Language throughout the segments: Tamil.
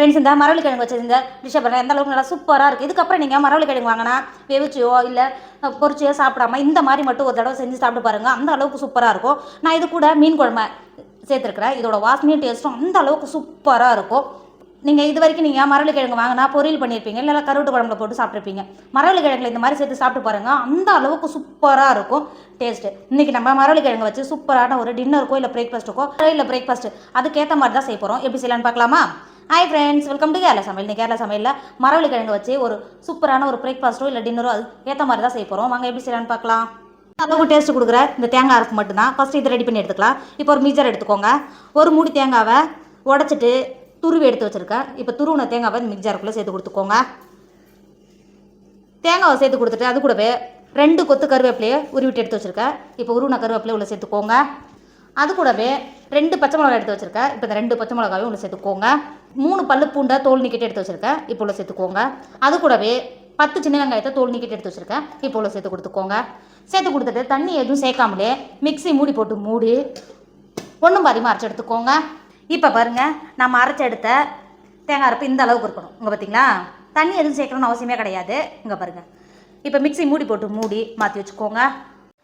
ஃப்ரெண்ட்ஸ், இந்த மரவள்ளிக்கிழங்கு வச்சு இந்த டிஷ்ஷை பாருங்கள் எந்த அளவுக்கு நல்லா சூப்பராக இருக்குது. இதுக்கப்புறம் நீங்கள் மரவள்ளிக்கிழங்கு வாங்கினா வெவிச்சியோ இல்லை பொரிச்சியோ சாப்பிடாம இந்த மாதிரி மட்டும் ஒரு தடவை செஞ்சு சாப்பிட்டு பாருங்கள். அந்த அளவுக்கு சூப்பராக இருக்கும். நான் இது கூட மீன் குழம்பு சேர்த்துருக்குறேன். இதோட வாசனையும் டேஸ்ட்டும் அந்த அளவுக்கு சூப்பராக இருக்கும். நீங்கள் இது வரைக்கும் நீங்கள் மரவள்ளிக்கிழங்கு வாங்கினா பொரியல் பண்ணியிருப்பீங்க, இல்லை கருவாட்டு குழம்புல போட்டு சாப்பிட்ருப்பீங்க. மரவள்ளிக்கிழங்குல இந்த மாதிரி சேர்த்து சாப்பிட்டு பாருங்கள். அந்த அளவுக்கு சூப்பராக இருக்கும் டேஸ்ட்டு. இன்றைக்கி நம்ம மரவள்ளிக்கிழங்கு வச்சு சூப்பரான ஒரு டின்னருக்கோ இல்லை பிரேக்ஃபாஸ்ட்டு அதுக்கேற்ற மாதிரி தான் செய்ய போகிறோம். எப்படி செய்யலான்னு பார்க்கலாமா? Hi friends, welcome to Kerala சமையல். இந்த கேரளா சமையலில் மரவள்ளிக்கிழங்கு வச்சு ஒரு சூப்பரான ஒரு பிரேக்ஃபாஸ்ட்டோ இல்லை டின்னரோ அது ஏற்ற மாதிரி தான் செய்ய போகிறோம். வாங்க எப்படி செய்யலான்னு பார்க்கலாம். அளவுக்கு டேஸ்ட்டு கொடுக்குற இந்த தேங்காய் அரைப்பு மட்டும்தான். ஃபஸ்ட்டு இதை ரெடி பண்ணி எடுத்துக்கலாம். இப்போ ஒரு மிக்சர் எடுத்துக்கோங்க. ஒரு மூடி தேங்காவை உடச்சிட்டு துருவி எடுத்து வச்சுருக்கேன். இப்போ துருவின தேங்காவை இந்த மிக்சருக்குள்ளே சேர்த்து கொடுத்துக்கோங்க. தேங்காவை சேர்த்து கொடுத்துட்டு அது கூடவே 2 கொத்து கருவேப்பிலையை உருவிட்டு எடுத்து வச்சுருக்கேன். இப்போ உருவின கருவேப்பிலையை உள்ளே சேர்த்துக்கோங்க. அது கூடவே 2 பச்சை மிளகாய் எடுத்து வச்சுருக்கேன். இப்போ இந்த 2 பச்சை மிளகாயும் உள்ள சேர்த்துக்கோங்க. 3 பல்லு பூண்டை தோல் நீக்கிட்டு எடுத்து வச்சுருக்கேன். இப்போ உள்ள சேர்த்துக்கோங்க. அது கூடவே 10 சின்ன வெங்காயத்தை தோல் நீக்கிட்டு எடுத்து வச்சுருக்கேன். இப்போ உள்ள சேர்த்து கொடுத்துக்கோங்க. சேர்த்து கொடுத்துட்டு தண்ணி எதுவும் சேர்க்காமலே மிக்ஸி மூடி போட்டு மூடி ஒன்றும் பாதியமாக அரைச்சி எடுத்துக்கோங்க. இப்போ பாருங்கள், நம்ம அரைச்சி எடுத்த தேங்காய் அரைப்பு இந்த அளவுக்கு இருக்கணும். இங்கே பார்த்தீங்களா, தண்ணி எதுவும் சேர்க்கணும்னு அவசியமே கிடையாது. இங்கே பாருங்கள், இப்போ மிக்ஸி மூடி போட்டு மூடி மாற்றி வச்சுக்கோங்க.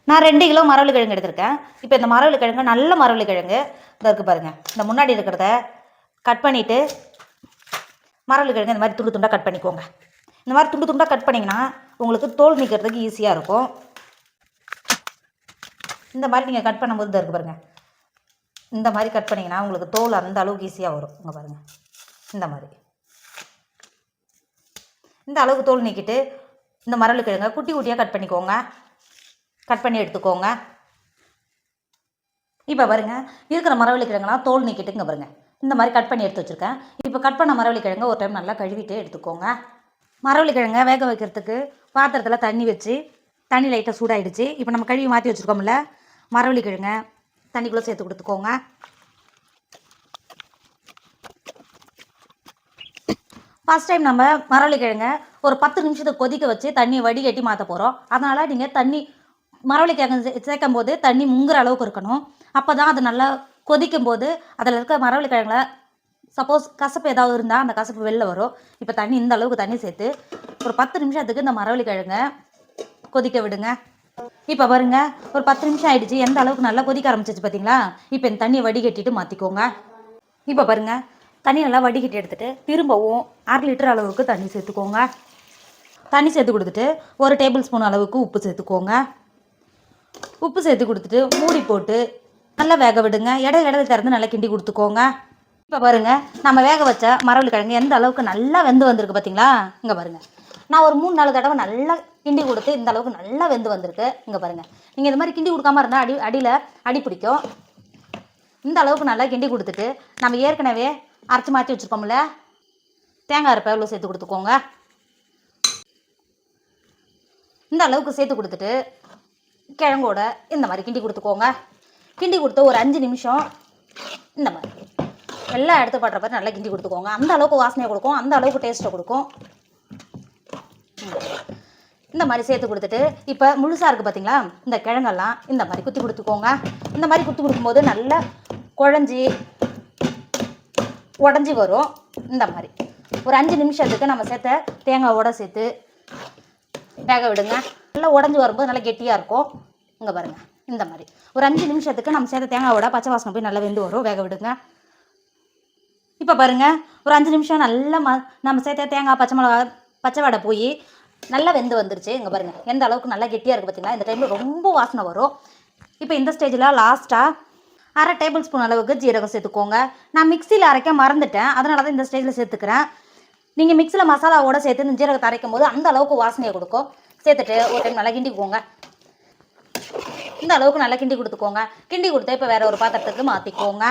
நான் 2 கிலோ மரவள்ளிக்கிழங்கு எடுத்திருக்கேன். இப்போ இந்த மரவள்ளிக்கிழங்கு நல்ல மரவள்ளிக்கிழங்கு இதை இருக்குது பாருங்கள். இந்த முன்னாடி இருக்கிறத கட் பண்ணிவிட்டு மரவள்ளிக்கிழங்கு இந்த மாதிரி துண்டு துண்டாக கட் பண்ணிக்கோங்க. இந்த மாதிரி துண்டு துண்டாக கட் பண்ணிங்கன்னா உங்களுக்கு தோல் நீக்கிறதுக்கு ஈஸியாக இருக்கும். இந்த மாதிரி நீங்கள் கட் பண்ணும்போது இதை இருக்குது பாருங்கள். இந்த மாதிரி கட் பண்ணிங்கன்னா உங்களுக்கு தோல் அந்த அளவுக்கு ஈஸியாக வரும். இங்கே பாருங்கள், இந்த மாதிரி இந்த அளவுக்கு தோல் நீக்கிட்டு இந்த மரவள்ளிக்கிழங்கை குட்டி குட்டியாக கட் பண்ணிக்கோங்க. கட் பண்ணி எடுத்துக்கோங்க. இப்போ பாருங்கள், இருக்கிற மரவள்ளிக்கிழங்குலாம் தோல் நீக்கிட்டு இங்கே பாருங்கள் இந்த மாதிரி கட் பண்ணி எடுத்து வச்சுருக்கேன். இப்போ கட் பண்ண மரவள்ளிக்கிழங்கை ஒரு டைம் நல்லா கழுவிட்டு எடுத்துக்கோங்க. மரவள்ளிக்கிழங்கை வேக வைக்கிறதுக்கு பாத்திரத்தில் தண்ணி வச்சு தண்ணி லைட்டாக சூடாகிடுச்சு. இப்போ நம்ம கழுவி மாற்றி வச்சுருக்கோம்ல மரவள்ளிக்கிழங்கை தண்ணிக்குள்ளே சேர்த்து கொடுத்துக்கோங்க. ஃபஸ்ட் டைம் நம்ம மரவள்ளிக்கிழங்கை ஒரு 10 நிமிஷத்துக்கு கொதிக்க வச்சு தண்ணியை வடிகட்டி மாற்ற போகிறோம். அதனால் நீங்கள் மரவள்ளிக்கிழங்கு சேர்க்கும் போது தண்ணி முங்குற அளவுக்கு இருக்கணும். அப்போ தான் அது நல்லா கொதிக்கும் போது அதில் இருக்க மரவள்ளிக்கிழங்குல சப்போஸ் கசப்பு ஏதாவது இருந்தால் அந்த கசப்பு வெளில வரும். இப்போ தண்ணி இந்த அளவுக்கு தண்ணி சேர்த்து ஒரு 10 நிமிஷத்துக்கு இந்த மரவள்ளிக்கிழங்கை கொதிக்க விடுங்க. இப்போ பாருங்கள், ஒரு 10 நிமிஷம் ஆகிடுச்சு. எந்த அளவுக்கு நல்லா கொதிக்க ஆரம்பிச்சிச்சு பார்த்தீங்களா? இப்போ இந்த தண்ணியை வடிகட்டிட்டு மாற்றிக்கோங்க. இப்போ பாருங்கள், தண்ணி நல்லா வடிகட்டி எடுத்துகிட்டு திரும்பவும் 1/2 லிட்டர் அளவுக்கு தண்ணி சேர்த்துக்கோங்க. தண்ணி சேர்த்து கொடுத்துட்டு 1 டேபிள் ஸ்பூன் அளவுக்கு உப்பு சேர்த்துக்கோங்க. உப்பு சேர்த்து கொடுத்துட்டு மூடி போட்டு நல்லா வேக விடுங்க. இடையில திறந்து நல்லா கிண்டி கொடுத்துக்கோங்க. இப்போ பாருங்கள், நம்ம வேக வச்ச மரவள்ளிக்கிழங்கு எந்த அளவுக்கு நல்லா வெந்து வந்திருக்கு பார்த்தீங்களா? இங்கே பாருங்கள், நான் ஒரு 3-4 தடவை நல்லா கிண்டி கொடுத்து இந்த அளவுக்கு நல்லா வெந்து வந்திருக்கு. இங்கே பாருங்கள், நீங்கள் இது மாதிரி கிண்டி கொடுக்காம இருந்தால் அடியில் அடி பிடிக்கும். இந்த அளவுக்கு நல்லா கிண்டி கொடுத்துட்டு நம்ம ஏற்கனவே அரைச்சி மாற்றி வச்சுருக்கோம்ல தேங்காய் அரைப்பை எவ்வளோ சேர்த்து கொடுத்துக்கோங்க. இந்த அளவுக்கு சேர்த்து கொடுத்துட்டு கிழங்கோட இந்த மாதிரி கிண்டி கொடுத்துக்கோங்க. கிண்டி கொடுத்து ஒரு 5 நிமிஷம் இந்த மாதிரி எல்லா இடத்து படுற மாதிரி நல்லா கிண்டி கொடுத்துக்கோங்க. அந்த அளவுக்கு வாசனையை கொடுக்கும், அந்த அளவுக்கு டேஸ்ட்டை கொடுக்கும். இந்த மாதிரி சேர்த்து கொடுத்துட்டு இப்போ முழுசாக இருக்குது பார்த்தீங்களா, இந்த கிழங்கெல்லாம் இந்த மாதிரி குத்தி கொடுத்துக்கோங்க. இந்த மாதிரி குத்தி கொடுக்கும்போது நல்லா குழஞ்சி உடஞ்சி வரும். இந்த மாதிரி ஒரு 5 நிமிஷத்துக்கு நம்ம சேர்த்த தேங்காவோட சேர்த்து வேக விடுங்க. நல்லா உடஞ்சி வரும்போது நல்லா கெட்டியாக இருக்கும். இங்கே பாருங்கள், இந்த மாதிரி ஒரு 5 நிமிஷத்துக்கு நம்ம சேர்த்த தேங்காவோட பச்சை வாசனை போய் நல்லா வெந்து வரும். வேக விடுங்க. இப்போ பாருங்கள், ஒரு 5 நிமிஷம் நல்லா நம்ம சேர்த்த தேங்காய் பச்சை வடை போய் நல்லா வெந்து வந்துருச்சு. இங்கே பாருங்கள் எந்த அளவுக்கு நல்லா கெட்டியாக இருக்குது பார்த்தீங்களா? இந்த டைமில் ரொம்ப வாசனை வரும். இப்போ இந்த ஸ்டேஜில் லாஸ்ட்டாக 1/2 டேபிள் ஸ்பூன் அளவுக்கு ஜீரகம் சேர்த்துக்கோங்க. நான் மிக்சியில் அரைக்க மறந்துட்டேன், அதனால தான் இந்த ஸ்டேஜில் சேர்த்துக்கிறேன். நீங்கள் மிக்சியில் மசாலாவோட சேர்த்து இந்த ஜீரகத்தை அரைக்கும் போது அந்த அளவுக்கு வாசனையை கொடுக்கும். சேர்த்துட்டு ஒரு டைம் நல்லா கிண்டிக்கோங்க. இந்த அளவுக்கு நல்லா கிண்டி கொடுத்துக்கோங்க. கிண்டி கொடுத்து இப்போ வேறு ஒரு பாத்திரத்துக்கு மாற்றிக்கோங்க.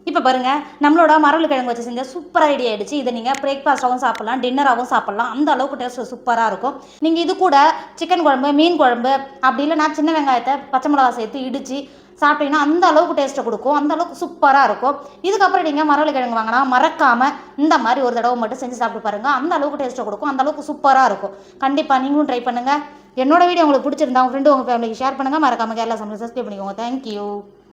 இப்போ பாருங்கள், நம்மளோட மரவள்ளிக்கிழங்கு வச்சு செஞ்சால் சூப்பராக ரெடி ஆகிடுச்சு. இதை நீங்கள் பிரேக்ஃபாஸ்ட்டாகவும் சாப்பிட்லாம், டின்னராகவும் சாப்பிட்லாம். அந்த அளவுக்கு டேஸ்ட் சூப்பராக இருக்கும். நீங்கள் இது கூட சிக்கன் குழம்பு, மீன் குழம்பு, அப்படி இல்லைனா சின்ன வெங்காயத்தை பச்சை மிளகா சேர்த்து இடித்து சாப்பிட்டீங்கன்னா அந்த அளவுக்கு டேஸ்ட்டை கொடுக்கும். அந்த அளவுக்கு சூப்பராக இருக்கும். இதுக்கப்புறம் நீங்கள் மரவள்ளிக்கிழங்கு வாங்கினா மறக்காமல் இந்த மாதிரி ஒரு தடவை மட்டும் செஞ்சு சாப்பிட்டு பாருங்கள். அந்த அளவுக்கு டேஸ்ட்டை கொடுக்கும், அந்த அளவுக்கு சூப்பராக இருக்கும். கண்டிப்பாக நீங்களும் ட்ரை பண்ணுங்கள். என்னோட வீடியோ உங்களுக்கு பிடிச்சிருந்தா உங்கள் ஃப்ரெண்டு உங்கள் ஃபேமிலிக்கு ஷேர் பண்ணுங்கள். மறக்காமல் கேரளா சமையல் சப்ஸ்கிரைப் பண்ணிக்கோங்க. தேங்க்யூ.